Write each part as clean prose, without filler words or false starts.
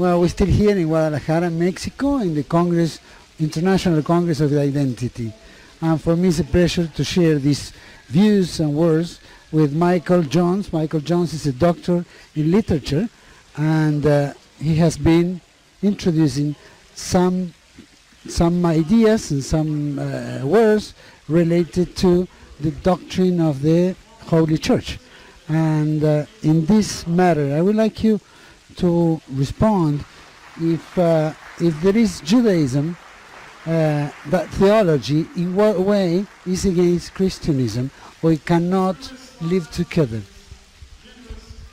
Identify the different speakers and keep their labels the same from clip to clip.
Speaker 1: Well, we're still here in Guadalajara, Mexico, in the Congress, International Congress of Identity. And for me, it's a pleasure to share these views and words with Michael Jones. Michael Jones is a doctor in literature, and he has been introducing some ideas and some words related to the doctrine of the Holy Church. And in this matter, I would like you to respond if there is Judaism, that theology in what way is against Christianism, or it cannot live together.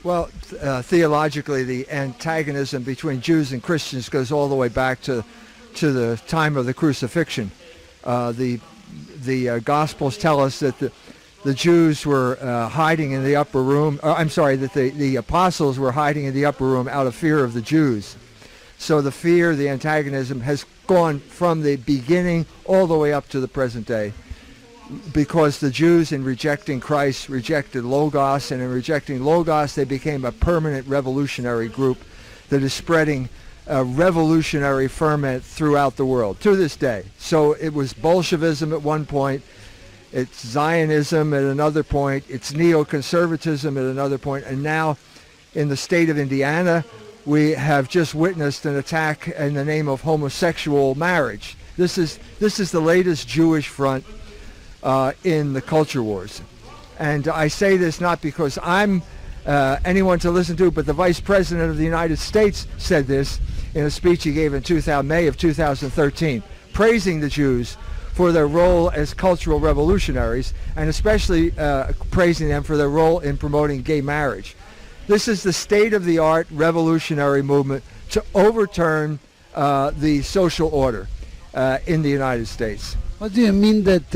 Speaker 2: Well, theologically, the antagonism between Jews and Christians goes all the way back to the time of the crucifixion. The Gospels tell us that the Jews were hiding in the upper room. That the apostles were hiding in the upper room out of fear of the Jews. So the fear, the antagonism has gone from the beginning all the way up to the present day, because the Jews, in rejecting Christ, rejected Logos, and in rejecting Logos, they became a permanent revolutionary group that is spreading a revolutionary ferment throughout the world to this day. So it was Bolshevism at one point, it's Zionism at another point, it's neoconservatism at another point, and now in the state of Indiana, we have just witnessed an attack in the name of homosexual marriage. This is the latest Jewish front in the culture wars. And I say this not because I'm anyone to listen to, but the Vice President of the United States said this in a speech he gave in May of 2013, praising the Jews for their role as cultural revolutionaries, and especially praising them for their role in promoting gay marriage. This is the state-of-the-art revolutionary movement to overturn the social order in the United States.
Speaker 1: What do you mean that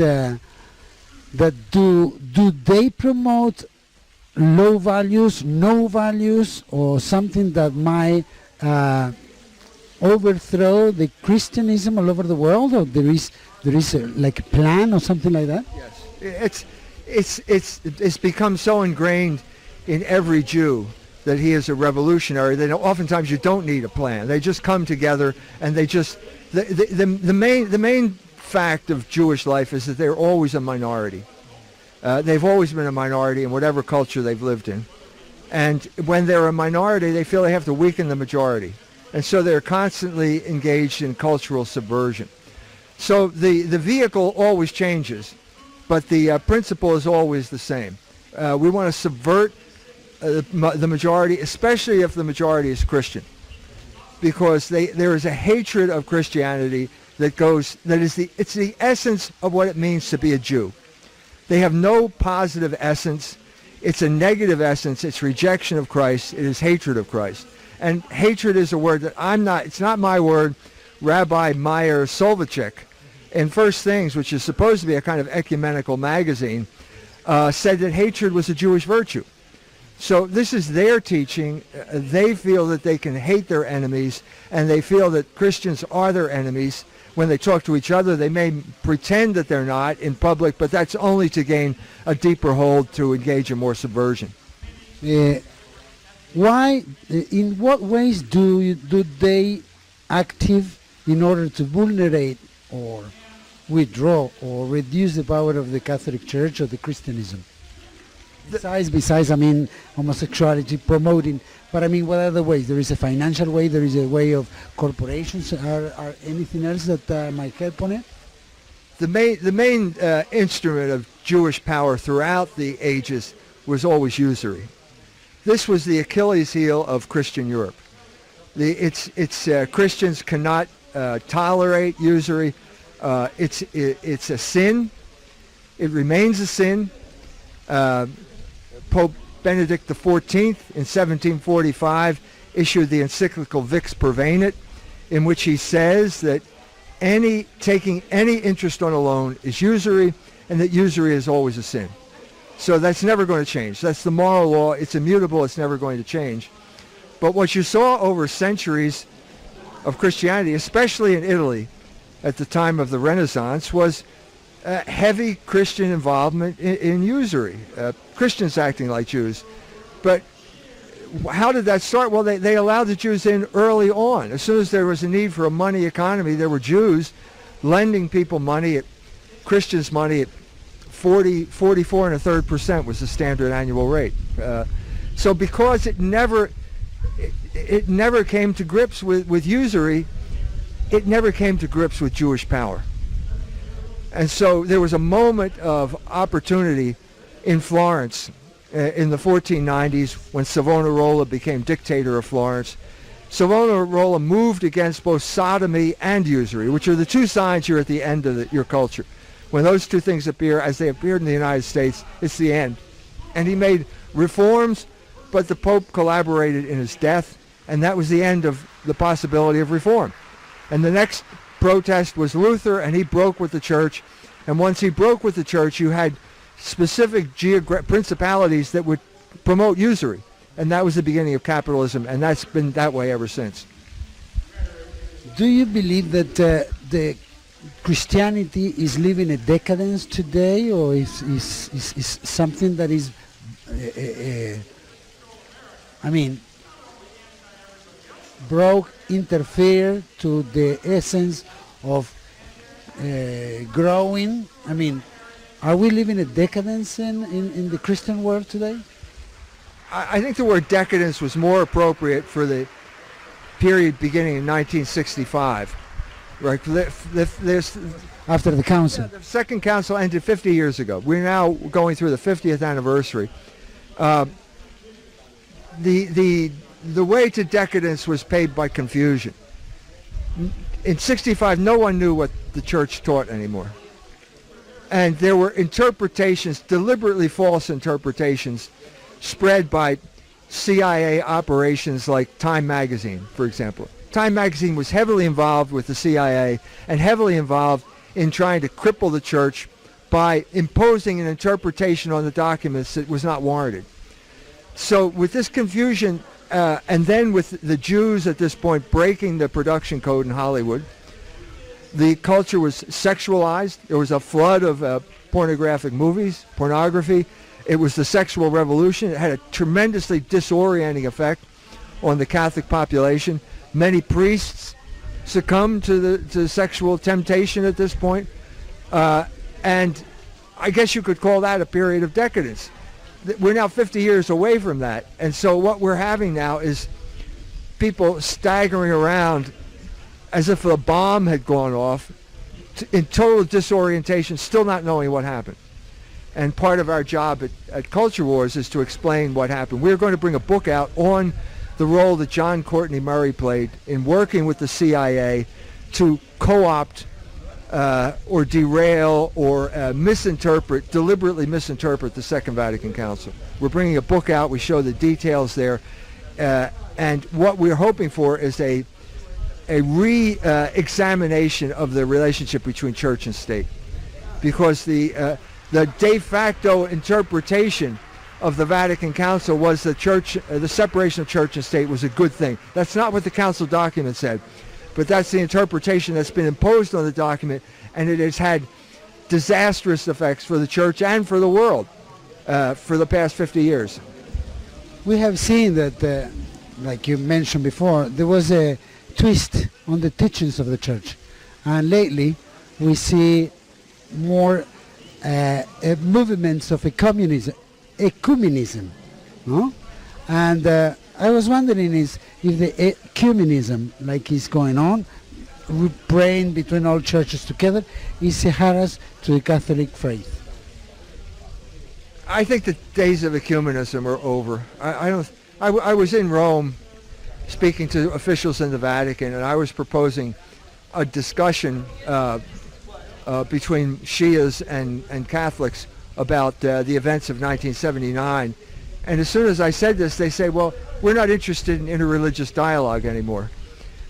Speaker 1: do they promote low values, no values, or something that might overthrow the Christianism all over the world, or there is like a plan or something like that?
Speaker 2: Yes, it's become so ingrained in every Jew that he is a revolutionary. That oftentimes you don't need a plan. They just come together, and they just the main fact of Jewish life is that they're always a minority. They've always been a minority in whatever culture they've lived in, and when they're a minority, they feel they have to weaken the majority, and so they're constantly engaged in cultural subversion. So the vehicle always changes, but the principle is always the same. We want to subvert the majority, especially if the majority is Christian, because there is a hatred of Christianity it's the essence of what it means to be a Jew. They have no positive essence. It's a negative essence. It's rejection of Christ. It is hatred of Christ. And hatred is a word that it's not my word. Rabbi Meyer Soloveichik, in First Things, which is supposed to be a kind of ecumenical magazine, said that hatred was a Jewish virtue. So this is their teaching. They feel that they can hate their enemies, and they feel that Christians are their enemies. When they talk to each other, they may pretend that they're not in public, but that's only to gain a deeper hold to engage in more subversion.
Speaker 1: In what ways do they active in order to vulnerate or withdraw or reduce the power of the Catholic Church or the Christianism? Besides, I mean, homosexuality, promoting, but I mean, what other ways? There is a financial way, there is a way of corporations, are anything else that might help on it?
Speaker 2: The main instrument of Jewish power throughout the ages was always usury. This was the Achilles heel of Christian Europe. Christians cannot tolerate usury. It's a sin. It remains a sin. Pope Benedict XIV in 1745 issued the encyclical Vix Pervenit, in which he says that taking any interest on a loan is usury, and that usury is always a sin. So that's never going to change. That's the moral law. It's immutable. It's never going to change. But what you saw over centuries of Christianity, especially in Italy at the time of the Renaissance, was heavy Christian involvement in usury, Christians acting like Jews. But how did that start? Well, they allowed the Jews in early on. As soon as there was a need for a money economy, there were Jews lending people money, Christians money at 44.33% was the standard annual rate. So because it never came to grips with usury, it never came to grips with Jewish power. And so there was a moment of opportunity in Florence in the 1490s when Savonarola became dictator of Florence. Savonarola moved against both sodomy and usury, which are the two signs you're at the end of your culture. When those two things appear, as they appeared in the United States, it's the end. And he made reforms, but the Pope collaborated in his death, and that was the end of the possibility of reform. And the next protest was Luther, and he broke with the church. And once he broke with the church, you had specific principalities that would promote usury. And that was the beginning of capitalism, and that's been that way ever since.
Speaker 1: Do you believe that the Christianity is living a decadence today, or is something that is, broke, interfere to the essence of growing? Are we living a decadence in the Christian world today?
Speaker 2: I think the word decadence was more appropriate for the period beginning in 1965. Right?
Speaker 1: After the council.
Speaker 2: Yeah, the second council ended 50 years ago. We're now going through the 50th anniversary. The way to decadence was paid by confusion. In 65, no one knew what the church taught anymore. And there were interpretations, deliberately false interpretations, spread by CIA operations like Time magazine, for example. Time magazine was heavily involved with the CIA and heavily involved in trying to cripple the church by imposing an interpretation on the documents that was not warranted. So with this confusion, and then with the Jews at this point breaking the production code in Hollywood, the culture was sexualized. There was a flood of pornographic movies, pornography. It was the sexual revolution. It had a tremendously disorienting effect on the Catholic population. Many priests succumbed to the sexual temptation at this point. And I guess you could call that a period of decadence. We're now 50 years away from that. And so what we're having now is people staggering around as if a bomb had gone off in total disorientation, still not knowing what happened. And part of our job at Culture Wars is to explain what happened. We're going to bring a book out on the role that John Courtney Murray played in working with the CIA to co-opt or derail or deliberately misinterpret the Second Vatican Council. We're bringing a book out. We show the details there. And what we're hoping for is a re-examination of the relationship between church and state. Because the de facto interpretation of the Vatican Council was the separation of church and state was a good thing. That's not what the council document said, but that's the interpretation that's been imposed on the document, and it has had disastrous effects for the church and for the world for the past 50 years.
Speaker 1: We have seen that, like you mentioned before, there was a twist on the teachings of the church, and lately we see more movements of ecumenism, no? And I was wondering if the ecumenism, like is going on, praying between all churches together, is a harass to the Catholic faith.
Speaker 2: I think the days of ecumenism are over. I was in Rome speaking to officials in the Vatican, and I was proposing a discussion between Shias and Catholics about the events of 1979. And as soon as I said this, they say, well, we're not interested in interreligious dialogue anymore.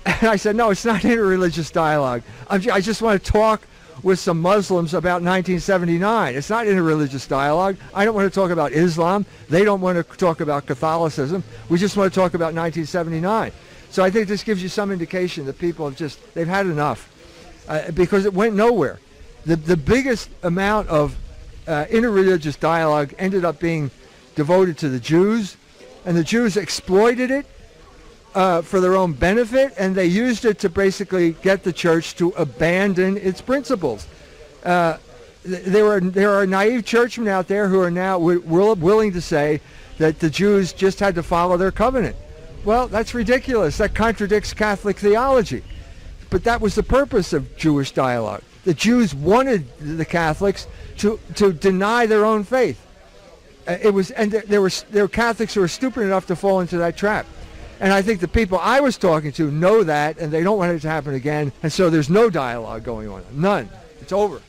Speaker 2: And I said, no, it's not interreligious dialogue. I just want to talk with some Muslims about 1979. It's not interreligious dialogue. I don't want to talk about Islam. They don't want to talk about Catholicism. We just want to talk about 1979. So I think this gives you some indication that people have they've had enough because it went nowhere. The biggest amount of interreligious dialogue ended up being devoted to the Jews And the Jews exploited it for their own benefit, and they used it to basically get the church to abandon its principles. There are naive churchmen out there who are now willing to say that the Jews just had to follow their covenant. Well, that's ridiculous. That contradicts Catholic theology. But that was the purpose of Jewish dialogue. The Jews wanted the Catholics to deny their own faith. There were Catholics who were stupid enough to fall into that trap. And I think the people I was talking to know that, and they don't want it to happen again. And so there's no dialogue going on. None. It's over.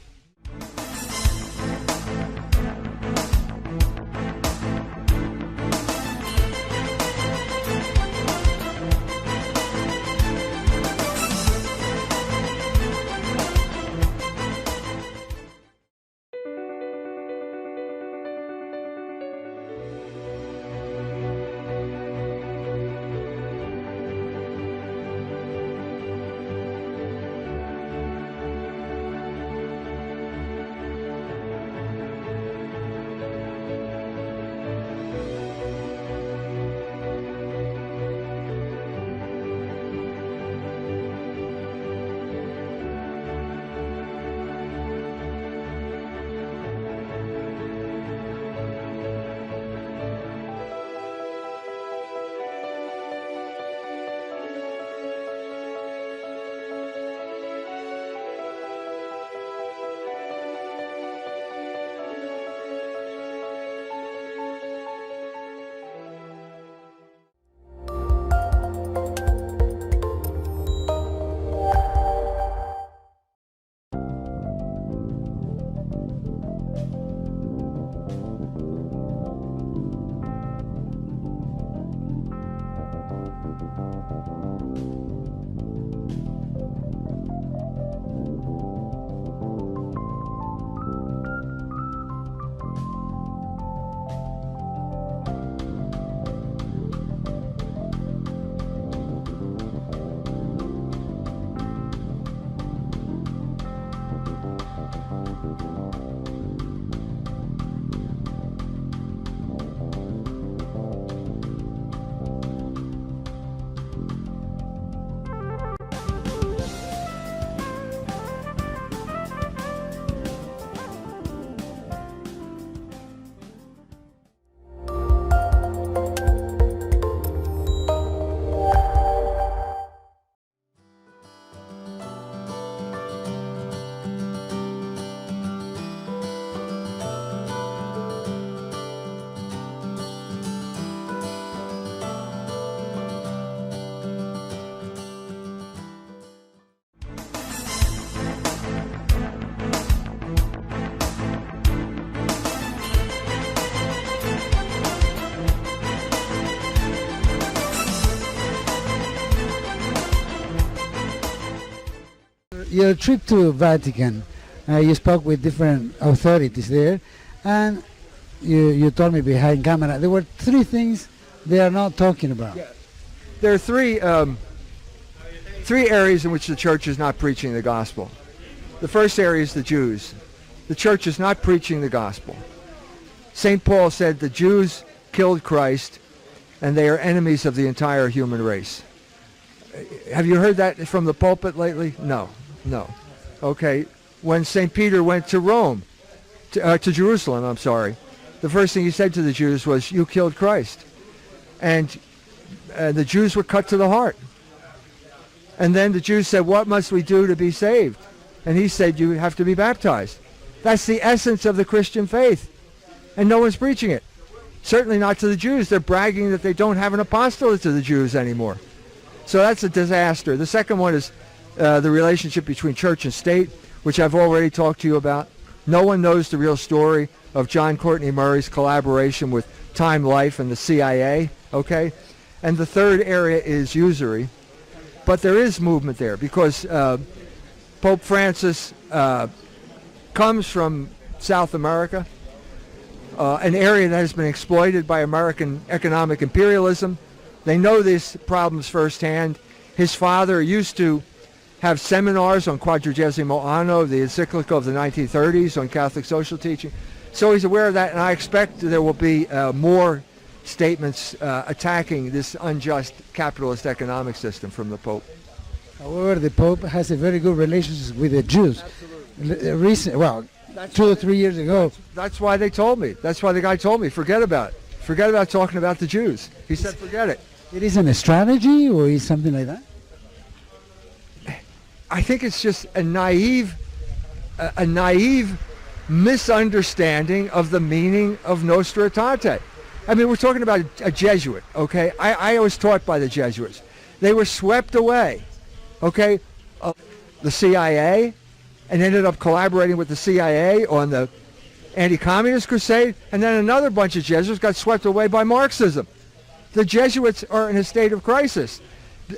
Speaker 1: Your trip to Vatican, you spoke with different authorities there, and you told me behind camera there were three things they are not talking about.
Speaker 2: Yeah. There are three areas in which the church is not preaching the gospel. The first area is the Jews. The church is not preaching the gospel. St. Paul said the Jews killed Christ, and they are enemies of the entire human race. Have you heard that from the pulpit lately? No. Okay. When St. Peter went to Rome, to Jerusalem, the first thing he said to the Jews was, "You killed Christ." And the Jews were cut to the heart. And then the Jews said, "What must we do to be saved?" And he said, "You have to be baptized." That's the essence of the Christian faith. And no one's preaching it. Certainly not to the Jews. They're bragging that they don't have an apostolate to the Jews anymore. So that's a disaster. The second one is the relationship between church and state, which I've already talked to you about. No one knows the real story of John Courtney Murray's collaboration with Time Life and the CIA, okay? And the third area is usury. But there is movement there because Pope Francis comes from South America, an area that has been exploited by American economic imperialism. They know these problems firsthand. His father used to have seminars on Quadragesimo Anno, the encyclical of the 1930s on Catholic social teaching. So he's aware of that, and I expect there will be more statements attacking this unjust capitalist economic system from the Pope.
Speaker 1: However, the Pope has a very good relationship with the Jews. Absolutely. 2 or 3 years ago.
Speaker 2: That's why they told me. That's why the guy told me, forget about it. Forget about talking about the Jews. He said, forget it.
Speaker 1: It isn't a strategy, or is something like that?
Speaker 2: I think it's just a naive misunderstanding of the meaning of Nostra Aetate. I mean, we're talking about a Jesuit, okay? I was taught by the Jesuits. They were swept away, okay? The CIA, and ended up collaborating with the CIA on the anti-communist crusade, and then another bunch of Jesuits got swept away by Marxism. The Jesuits are in a state of crisis,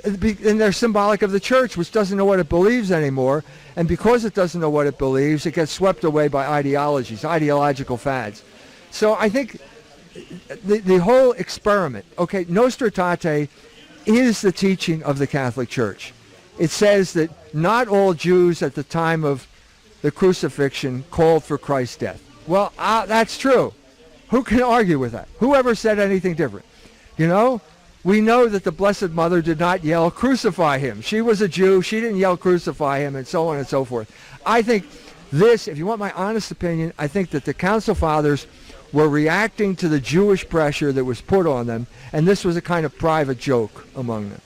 Speaker 2: and they're symbolic of the church, which doesn't know what it believes anymore, and because it doesn't know what it believes, it gets swept away by ideologies, ideological fads. So I think the whole experiment, okay, Nostra Aetate is the teaching of the Catholic Church. It says that not all Jews at the time of the crucifixion called for Christ's death. Well, that's true. Who can argue with that? Whoever said anything different? You know, we know that the Blessed Mother did not yell, crucify him. She was a Jew. She didn't yell, crucify him, and so on and so forth. I think this, if you want my honest opinion, I think that the Council Fathers were reacting to the Jewish pressure that was put on them, and this was a kind of private joke among them.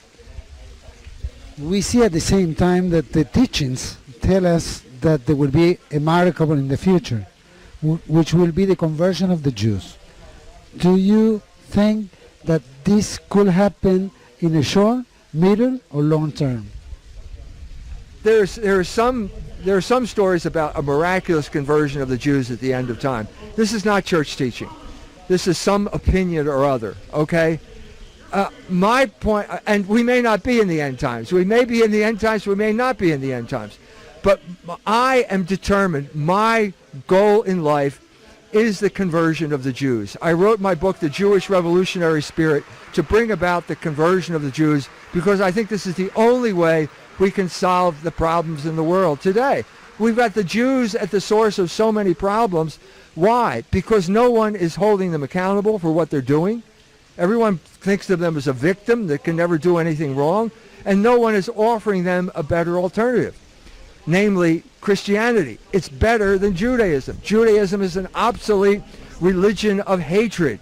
Speaker 1: We see at the same time that the teachings tell us that there will be a miracle in the future, which will be the conversion of the Jews. Do you think that this could happen in a short, middle, or long term?
Speaker 2: There are some stories about a miraculous conversion of the Jews at the end of time. This is not church teaching. This is some opinion or other, okay? My point, and we may not be in the end times. We may be in the end times, we may not be in the end times. But I am determined, my goal in life is the conversion of the Jews. I wrote my book, The Jewish Revolutionary Spirit, to bring about the conversion of the Jews, because I think this is the only way we can solve the problems in the world today. We've got the Jews at the source of so many problems. Why? Because no one is holding them accountable for what they're doing. Everyone thinks of them as a victim that can never do anything wrong, and no one is offering them a better alternative, namely Christianity. It's better than Judaism. Judaism is an obsolete religion of hatred.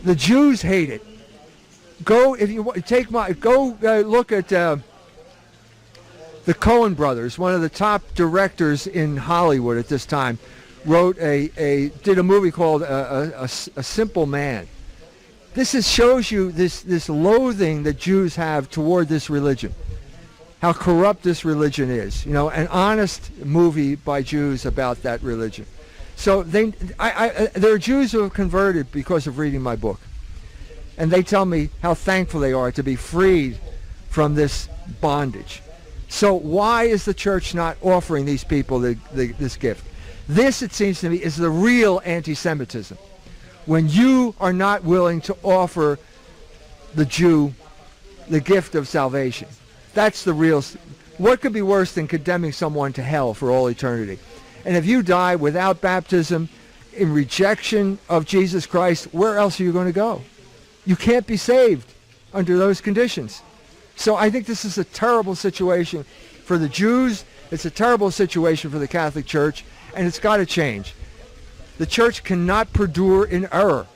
Speaker 2: The Jews hate it. Go, if you take look at the Coen brothers, one of the top directors in Hollywood at this time, did a movie called A Simple Man. This shows you this loathing that Jews have toward this religion, how corrupt this religion is. You know, an honest movie by Jews about that religion. So there are Jews who have converted because of reading my book, and they tell me how thankful they are to be freed from this bondage. So why is the church not offering these people this gift? This, it seems to me, is the real anti-Semitism. When you are not willing to offer the Jew the gift of salvation. That's the real... What could be worse than condemning someone to hell for all eternity? And if you die without baptism, in rejection of Jesus Christ, where else are you going to go? You can't be saved under those conditions. So I think this is a terrible situation for the Jews. It's a terrible situation for the Catholic Church, and it's got to change. The church cannot perdure in error.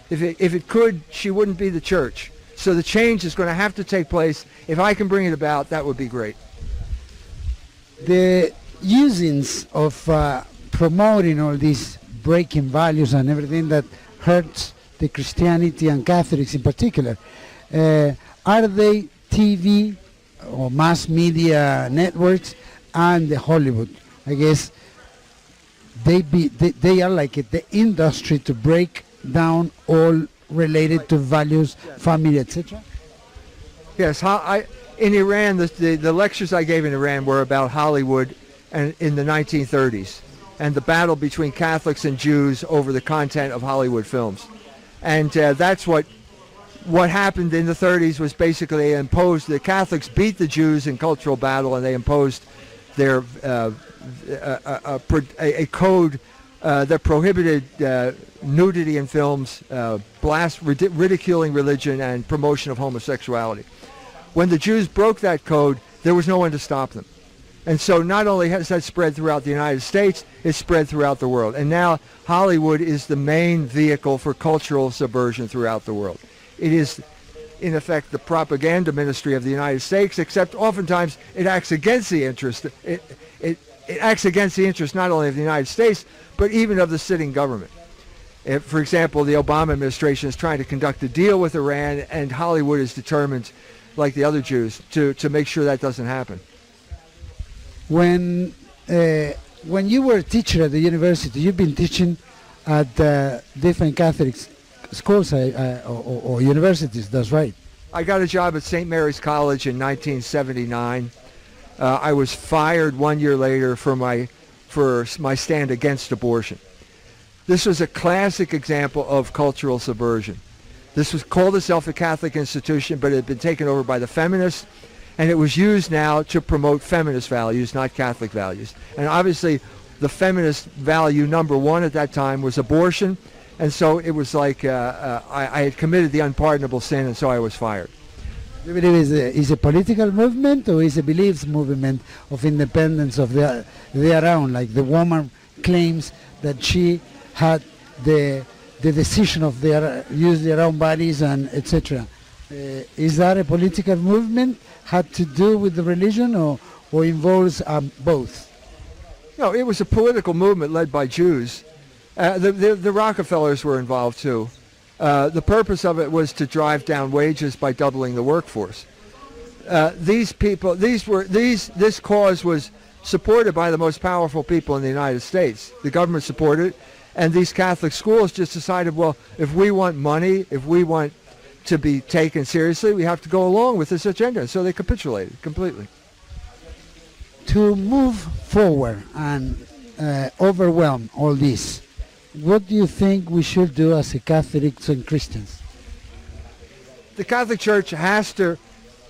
Speaker 2: If it could, she wouldn't be the church. So the change is going to have to take place. If I can bring it about, that would be great.
Speaker 1: The usings of promoting all these breaking values and everything that hurts the Christianity and Catholics in particular, are they TV or mass media networks and the Hollywood? I guess they are like the industry to break down all related to values, family, etc.
Speaker 2: Yes, in Iran, the lectures I gave in Iran were about Hollywood and in the 1930s and the battle between Catholics and Jews over the content of Hollywood films. And that's what happened in the 30s was basically the Catholics beat the Jews in cultural battle, and they imposed their a code that prohibited nudity in films, ridiculing religion, and promotion of homosexuality. When the Jews broke that code, there was no one to stop them. And so not only has that spread throughout the United States, it's spread throughout the world. And now Hollywood is the main vehicle for cultural subversion throughout the world. It is, in effect, the propaganda ministry of the United States, except oftentimes it acts against the interest. It acts against the interest not only of the United States, but even of the sitting government. For example, the Obama administration is trying to conduct a deal with Iran, and Hollywood is determined, like the other Jews, to make sure that doesn't happen.
Speaker 1: When you were a teacher at the university, you've been teaching at different Catholic schools or universities, that's right?
Speaker 2: I got a job at St. Mary's College in 1979. I was fired 1 year later for my stand against abortion. This was a classic example of cultural subversion. This was called itself a Catholic institution, but it had been taken over by the feminists, and it was used now to promote feminist values, not Catholic values. And obviously, the feminist value number one at that time was abortion, and so it was like I had committed the unpardonable sin, and so I was fired.
Speaker 1: Do you believe is a political movement, or is a beliefs movement of independence of their own? Like the woman claims that she had the decision of use their own bodies and etc. Is that a political movement? Had to do with the religion, or involves both?
Speaker 2: No, it was a political movement led by Jews. The Rockefellers were involved too. The purpose of it was to drive down wages by doubling the workforce. This cause was supported by the most powerful people in the United States. The government supported it, and these Catholic schools just decided, well, if we want money, if we want to be taken seriously, we have to go along with this agenda. So they capitulated completely.
Speaker 1: To move forward and overwhelm all this, what do you think we should do as a Catholics and Christians?
Speaker 2: The Catholic Church has to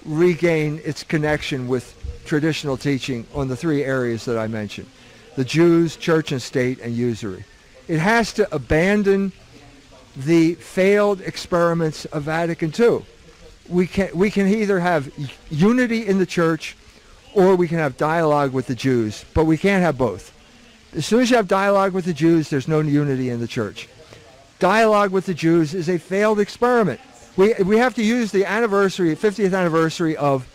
Speaker 2: regain its connection with traditional teaching on the three areas that I mentioned: the Jews, church and state, and usury. It has to abandon the failed experiments of Vatican II. We can either have unity in the church, or we can have dialogue with the Jews, but we can't have both. As soon as you have dialogue with the Jews, there's no unity in the church. Dialogue with the Jews is a failed experiment. We have to use the 50th anniversary of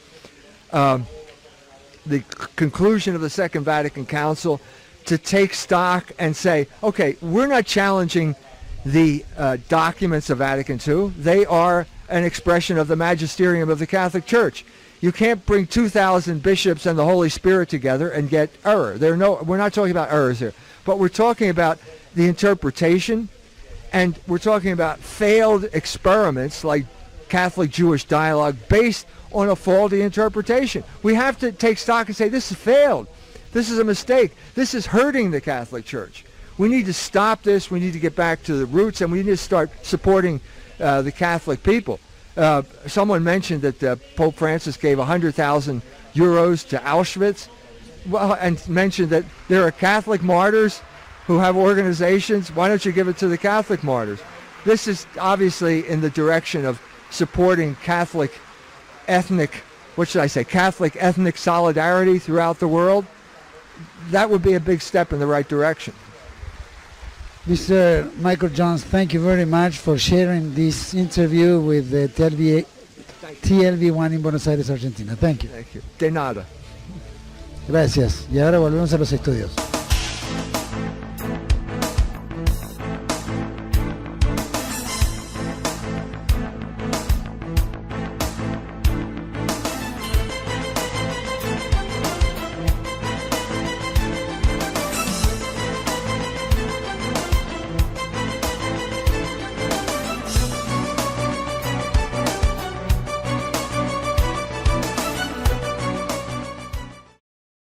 Speaker 2: the conclusion of the Second Vatican Council to take stock and say, okay, we're not challenging the documents of Vatican II. They are an expression of the magisterium of the Catholic Church. You can't bring 2,000 bishops and the Holy Spirit together and get error. We're not talking about errors here, but we're talking about the interpretation, and we're talking about failed experiments like Catholic-Jewish dialogue based on a faulty interpretation. We have to take stock and say, this has failed. This is a mistake. This is hurting the Catholic Church. We need to stop this. We need to get back to the roots, and we need to start supporting the Catholic people. Someone mentioned that Pope Francis gave 100,000 euros to Auschwitz, and mentioned that there are Catholic martyrs who have organizations. Why don't you give it to the Catholic martyrs? This is obviously in the direction of supporting Catholic ethnic solidarity throughout the world. That would be a big step in the right direction.
Speaker 1: Mr. Michael Jones, thank you very much for sharing this interview with the TLV1 in Buenos Aires, Argentina. Thank you.
Speaker 2: Thank you. De nada.
Speaker 1: Gracias. Y ahora volvemos a los estudios.